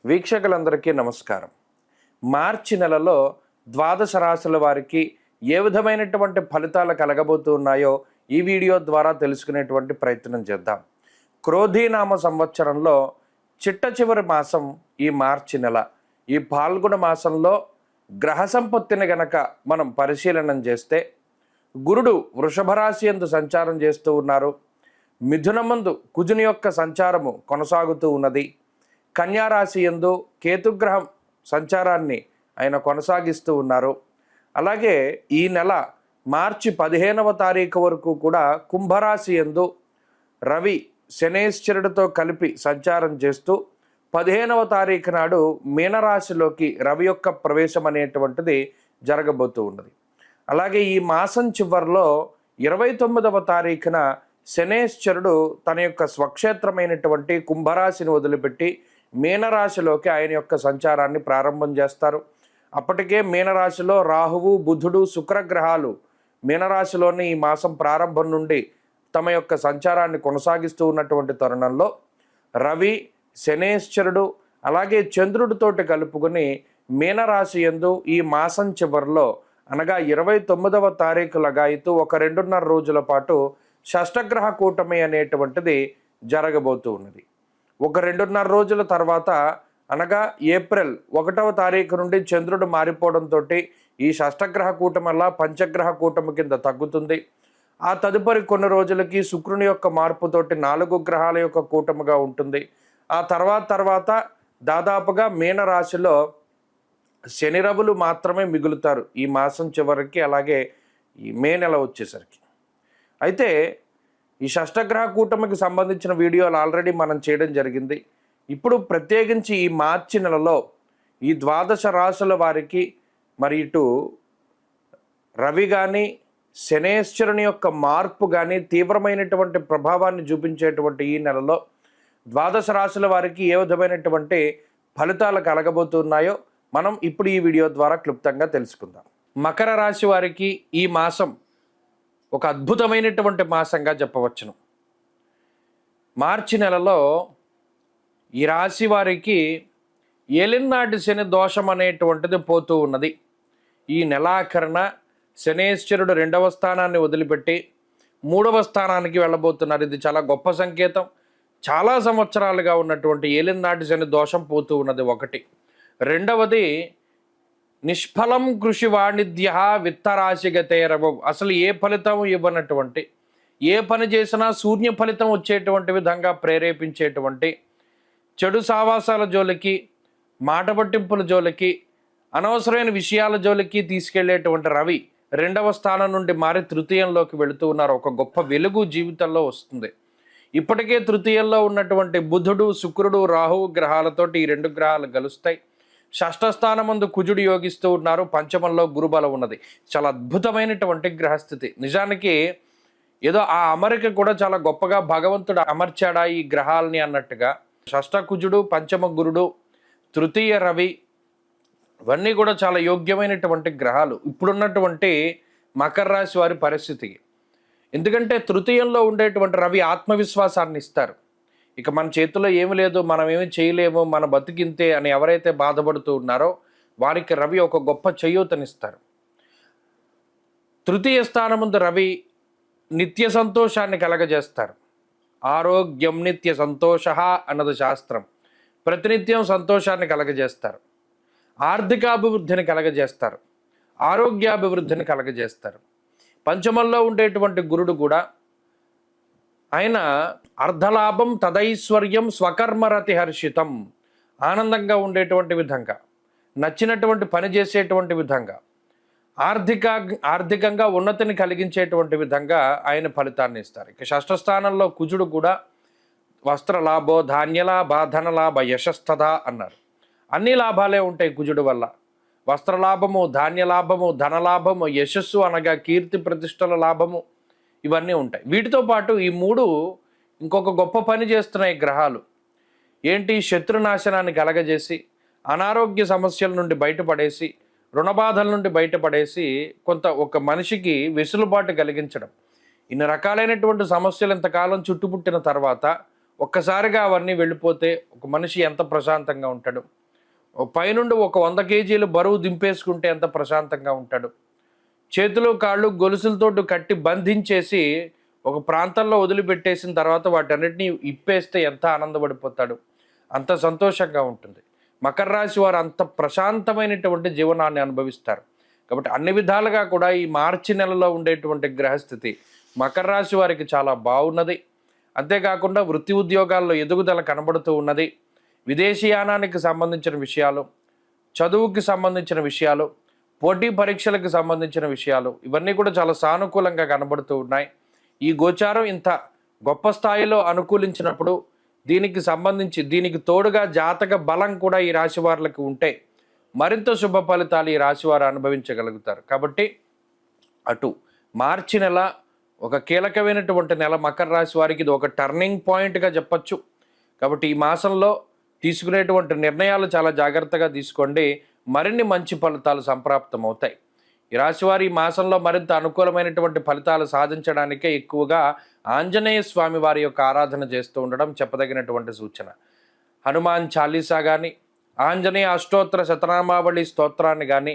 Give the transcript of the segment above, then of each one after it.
వీక్షకులందరికీ నమస్కారం. మార్చి నెలలో ద్వాదశ రాశుల వారికి ఏ విధమైనటువంటి ఫలితాలు కలగబోతున్నాయో ఈ వీడియో ద్వారా తెలుసుకునేటువంటి ప్రయత్నం చేద్దాం. క్రోధీనామ సంవత్సరంలో చిట్ట చివరి మాసం ఈ మార్చి నెల. ఈ పాల్గొన మాసంలో గ్రహ సంపత్తిని గనక మనం పరిశీలనం చేస్తే గురుడు వృషభ రాశి యందు సంచారం చేస్తూ ఉన్నారు. మిథునమందు కుజుని యొక్క సంచారము కొనసాగుతూ ఉన్నది. కన్యారాశి యందు కేతుగ్రహం సంచారాన్ని ఆయన కొనసాగిస్తూ ఉన్నారు. అలాగే ఈ నెల మార్చి 15వ తారీఖు వరకు కూడా కుంభరాశి యందు రవి శనేశ్వరుడితో కలిపి సంచారం చేస్తూ 15వ తారీఖు నాడు మీనరాశిలోకి రవి యొక్క ప్రవేశం అనేటువంటిది జరగబోతూ ఉన్నది. అలాగే ఈ మాసం చివరిలో 29వ తారీఖున శనేశ్వరుడు తన యొక్క స్వక్షేత్రమైనటువంటి కుంభరాశిని వదిలిపెట్టి మీనరాశిలోకి ఆయన యొక్క సంచారాన్ని ప్రారంభం చేస్తారు. అప్పటికే మీనరాశిలో రాహువు, బుధుడు, శుక్రగ్రహాలు మీనరాశిలోని ఈ మాసం ప్రారంభం నుండి తమ యొక్క సంచారాన్ని కొనసాగిస్తూ ఉన్నటువంటి తరుణంలో రవి, శనేశ్వరుడు అలాగే చంద్రుడితోటి కలుపుకొని మీనరాశి యందు ఈ మాసం చివరిలో అనగా 29వ తారీఖు లగాయితూ ఒక 2.5 రోజుల పాటు షష్టగ్రహ కూటమి అనేటువంటిది జరగబోతూ ఉన్నది. ఒక 2.5 రోజుల తర్వాత అనగా ఏప్రిల్ 1వ తారీఖు నుండి చంద్రుడు మారిపోవడంతో ఈ షష్టగ్రహ కూటమి వల్ల పంచగ్రహ కూటమి కింద తగ్గుతుంది. ఆ తదుపరి కొన్ని రోజులకి శుక్రుని యొక్క మార్పుతోటి 4 గ్రహాల యొక్క కూటమిగా ఉంటుంది. ఆ తర్వాత దాదాపుగా మీనరాశిలో శని రవులు మాత్రమే మిగులుతారు ఈ మాసం చివరికి, అలాగే ఈ మే నెల వచ్చేసరికి. అయితే ఈ షష్టగ్రహ కూటమికి సంబంధించిన వీడియోలు ఆల్రెడీ మనం చేయడం జరిగింది. ఇప్పుడు ప్రత్యేకించి ఈ మార్చి నెలలో ఈ ద్వాదశ రాశుల వారికి మరి ఇటు రవి కానీ శనేశ్వరుని యొక్క మార్పు కానీ తీవ్రమైనటువంటి ప్రభావాన్ని చూపించేటువంటి ఈ నెలలో ద్వాదశ రాశుల వారికి ఏ విధమైనటువంటి ఫలితాలు కలగబోతున్నాయో మనం ఇప్పుడు ఈ వీడియో ద్వారా క్లుప్తంగా తెలుసుకుందాం. మకర రాశి వారికి ఈ మాసం ఒక అద్భుతమైనటువంటి మాసంగా చెప్పవచ్చును. మార్చి నెలలో ఈ రాశి వారికి ఏలినాటి శని దోషం అనేటువంటిది పోతూ ఉన్నది. ఈ నెలాఖరున శనేశ్వరుడు 2వ స్థానాన్ని వదిలిపెట్టి 3వ స్థానానికి వెళ్ళబోతున్నారు. ఇది చాలా గొప్ప సంకేతం. చాలా సంవత్సరాలుగా ఉన్నటువంటి ఏలినాటి శని దోషం పోతూ ఉన్నది ఒకటి. రెండవది నిష్ఫలం కృషి వాణిజ్య విత్తరాశిగతేరవం. అసలు ఏ ఫలితం ఇవ్వనటువంటి, ఏ పని చేసినా శూన్య ఫలితం వచ్చేటువంటి విధంగా ప్రేరేపించేటువంటి చెడు సావాసాల జోలికి, మాట పట్టింపుల జోలికి, అనవసరమైన విషయాల జోలికి తీసుకెళ్లేటువంటి రవి 2వ స్థానం నుండి మారి తృతీయంలోకి వెళుతూ ఉన్నారు. ఒక గొప్ప వెలుగు జీవితంలో వస్తుంది. ఇప్పటికే తృతీయంలో ఉన్నటువంటి బుధుడు, శుక్రుడు, రాహువు గ్రహాలతోటి ఈ 2 గ్రహాలు కలుస్తాయి. షష్ఠ స్థానమందు కుజుడు యోగిస్తూ ఉన్నారు. పంచమంలో గురుబలం ఉన్నది. చాలా అద్భుతమైనటువంటి గ్రహస్థితి. నిజానికి ఏదో ఆ అమరిక కూడా చాలా గొప్పగా భగవంతుడు అమర్చాడా ఈ గ్రహాలని అన్నట్టుగా షష్ఠ కుజుడు, పంచమ గురుడు, తృతీయ రవి ఇవన్నీ కూడా చాలా యోగ్యమైనటువంటి గ్రహాలు ఇప్పుడున్నటువంటి మకర రాశి వారి పరిస్థితికి. ఎందుకంటే తృతీయంలో ఉండేటువంటి రవి ఆత్మవిశ్వాసాన్ని ఇస్తారు. ఇక మన చేతిలో ఏమి లేదు, మనం ఏమి చేయలేము, మన బతికింతే అని ఎవరైతే బాధపడుతూ ఉన్నారో వారికి రవి ఒక గొప్ప చేయూతనిస్తారు. తృతీయ స్థానముందు రవి నిత్య సంతోషాన్ని కలగజేస్తారు. ఆరోగ్యం నిత్య సంతోష అన్నది శాస్త్రం. ప్రతినిత్యం సంతోషాన్ని కలగజేస్తారు. ఆర్థికాభివృద్ధిని కలగజేస్తారు. ఆరోగ్యాభివృద్ధిని కలగజేస్తారు. పంచమంలో ఉండేటువంటి గురుడు కూడా ఆయన అర్ధలాభం తదైశ్వర్యం స్వకర్మరతి హర్షితం, ఆనందంగా ఉండేటువంటి విధంగా, నచ్చినటువంటి పని చేసేటువంటి విధంగా, ఆర్థికంగా ఉన్నతిని కలిగించేటువంటి విధంగా ఆయన ఫలితాన్ని ఇస్తారు. ఇక షష్ఠ స్థానంలో కుజుడు కూడా వస్త్రలాభో ధాన్యలాభ ధనలాభ యశస్థద అన్నారు. అన్ని లాభాలే ఉంటాయి కుజుడు వల్ల. వస్త్రలాభము, ధాన్యలాభము, ధనలాభము, యశస్సు అనగా కీర్తి ప్రతిష్టల లాభము ఇవన్నీ ఉంటాయి. వీటితో పాటు ఈ 3 ఇంకొక గొప్ప పని చేస్తున్నాయి గ్రహాలు. ఏంటి? శత్రునాశనాన్ని కలగజేసి, అనారోగ్య సమస్యల నుండి బయటపడేసి, రుణబాధల నుండి బయటపడేసి కొంత ఒక మనిషికి వెసులుబాటు కలిగించడం. ఇన్ని రకాలైనటువంటి సమస్యలు ఇంతకాలం చుట్టుముట్టిన తర్వాత ఒక్కసారిగా అవన్నీ వెళ్ళిపోతే ఒక మనిషి ఎంత ప్రశాంతంగా ఉంటాడు? పైనుండి ఒక 100 కేజీలు బరువు దింపేసుకుంటే ఎంత ప్రశాంతంగా ఉంటాడు? చేతులు కాళ్ళు గొలుసులతోటి కట్టి బంధించేసి ఒక ప్రాంతంలో వదిలిపెట్టేసిన తర్వాత వాటన్నిటిని ఇప్పేస్తే ఎంత ఆనందపడిపోతాడు? అంత సంతోషంగా ఉంటుంది. మకర రాశి వారు అంత ప్రశాంతమైనటువంటి జీవనాన్ని అనుభవిస్తారు. కాబట్టి అన్ని విధాలుగా కూడా ఈ మార్చి నెలలో ఉండేటువంటి గ్రహస్థితి మకర రాశి వారికి చాలా బాగున్నది. అంతేకాకుండా వృత్తి ఉద్యోగాల్లో ఎదుగుదల కనబడుతూ ఉన్నది. విదేశీయానానికి సంబంధించిన విషయాలు, చదువుకి సంబంధించిన విషయాలు, పోటీ పరీక్షలకు సంబంధించిన విషయాలు ఇవన్నీ కూడా చాలా సానుకూలంగా కనబడుతూ ఉన్నాయి. ఈ గోచారం ఇంత గొప్ప స్థాయిలో అనుకూలించినప్పుడు దీనికి తోడుగా జాతక బలం కూడా ఈ రాశి వారికి ఉంటే మరింత శుభ ఫలితాలు ఈ రాశివారు అనుభవించగలుగుతారు. కాబట్టి అటు మార్చి నెల ఒక కీలకమైనటువంటి నెల మకర రాశి వారికి ఇది ఒక టర్నింగ్ పాయింట్గా చెప్పచ్చు. కాబట్టి ఈ మాసంలో తీసుకునేటువంటి నిర్ణయాలు చాలా జాగ్రత్తగా తీసుకోండి. మరిన్ని మంచి ఫలితాలు సంప్రాప్తమవుతాయి. ఈ రాశివారి ఈ మాసంలో మరింత అనుకూలమైనటువంటి ఫలితాలు సాధించడానికే ఎక్కువగా ఆంజనేయ స్వామి వారి యొక్క ఆరాధన చేస్తూ ఉండడం చెప్పదగినటువంటి సూచన. హనుమాన్ చాలీసా కానీ, ఆంజనేయ అష్టోత్తర శతనామావళి స్తోత్రాన్ని కానీ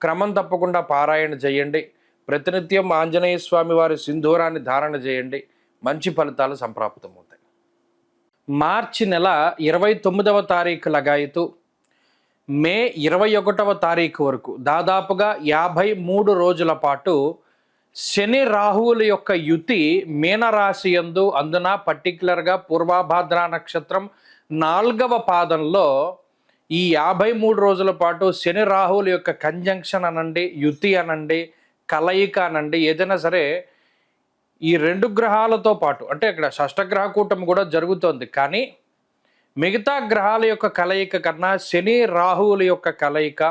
క్రమం తప్పకుండా పారాయణ చేయండి. ప్రతినిత్యం ఆంజనేయ స్వామి వారి సింధూరాన్ని ధారణ చేయండి. మంచి ఫలితాలు సంప్రాప్తమవుతాయి. మార్చి నెల 29వ తారీఖు లగాయతు మే 21వ తారీఖు వరకు దాదాపుగా 53 రోజుల పాటు శని రాహువుల యొక్క యుతి మీనరాశి యందు, అందున పర్టికులర్గా పూర్వభాద్ర నక్షత్రం 4వ పాదంలో ఈ 53 రోజుల పాటు శని రాహువుల యొక్క కంజంక్షన్ అనండి, యుతి అనండి, కలయిక అనండి, ఏదైనా సరే ఈ 2 గ్రహాలతో పాటు అంటే ఇక్కడ షష్టగ్రహ కూటమి కూడా జరుగుతోంది. కానీ మిగతా గ్రహాల యొక్క కలయిక కన్నా శని రాహువుల యొక్క కలయిక,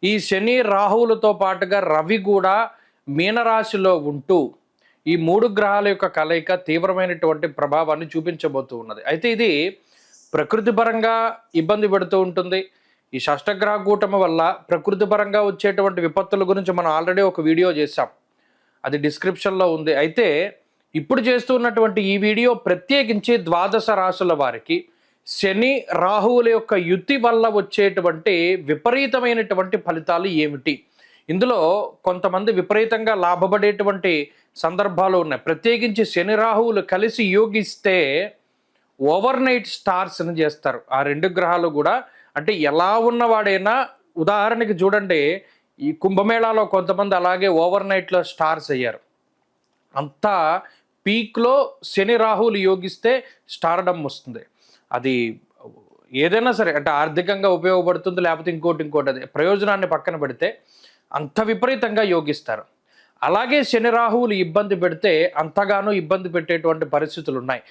ఈ శని రాహువులతో పాటుగా రవి కూడా మీనరాశిలో ఉంటూ ఈ 3 గ్రహాల యొక్క కలయిక తీవ్రమైనటువంటి ప్రభావాన్ని చూపించబోతూ ఉన్నది. అయితే ఇది ప్రకృతి పరంగా ఇబ్బంది పెడుతూ ఉంటుంది. ఈ షష్టగ్రహ కూటమి వల్ల ప్రకృతి పరంగా వచ్చేటువంటి విపత్తుల గురించి మనం ఆల్రెడీ ఒక వీడియో చేశాం, అది డిస్క్రిప్షన్లో ఉంది. అయితే ఇప్పుడు చేస్తున్నటువంటి ఈ వీడియో ప్రత్యేకించి ద్వాదశ రాశుల వారికి శని రాహువుల యొక్క యుతి వల్ల వచ్చేటువంటి విపరీతమైనటువంటి ఫలితాలు ఏమిటి, ఇందులో కొంతమంది విపరీతంగా లాభపడేటువంటి సందర్భాలు ఉన్నాయి. ప్రత్యేకించి శని రాహువులు కలిసి యోగిస్తే ఓవర్ నైట్ స్టార్స్ అని చేస్తారు ఆ 2 గ్రహాలు కూడా. అంటే ఎలా ఉన్నవాడైనా, ఉదాహరణకి చూడండి, ఈ కుంభమేళాలో కొంతమంది అలాగే ఓవర్ నైట్లో స్టార్స్ అయ్యారు. అంతా పీక్లో శని రాహువులు యోగిస్తే స్టార్డమ్ వస్తుంది. అది ఏదైనా సరే అంటే ఆర్థికంగా ఉపయోగపడుతుంది, లేకపోతే ఇంకోటి అది ప్రయోజనాన్ని పక్కన పెడితే అంత విపరీతంగా యోగిస్తారు. అలాగే శని రాహువులు ఇబ్బంది పెడితే అంతగానో ఇబ్బంది పెట్టేటువంటి పరిస్థితులు ఉన్నాయి.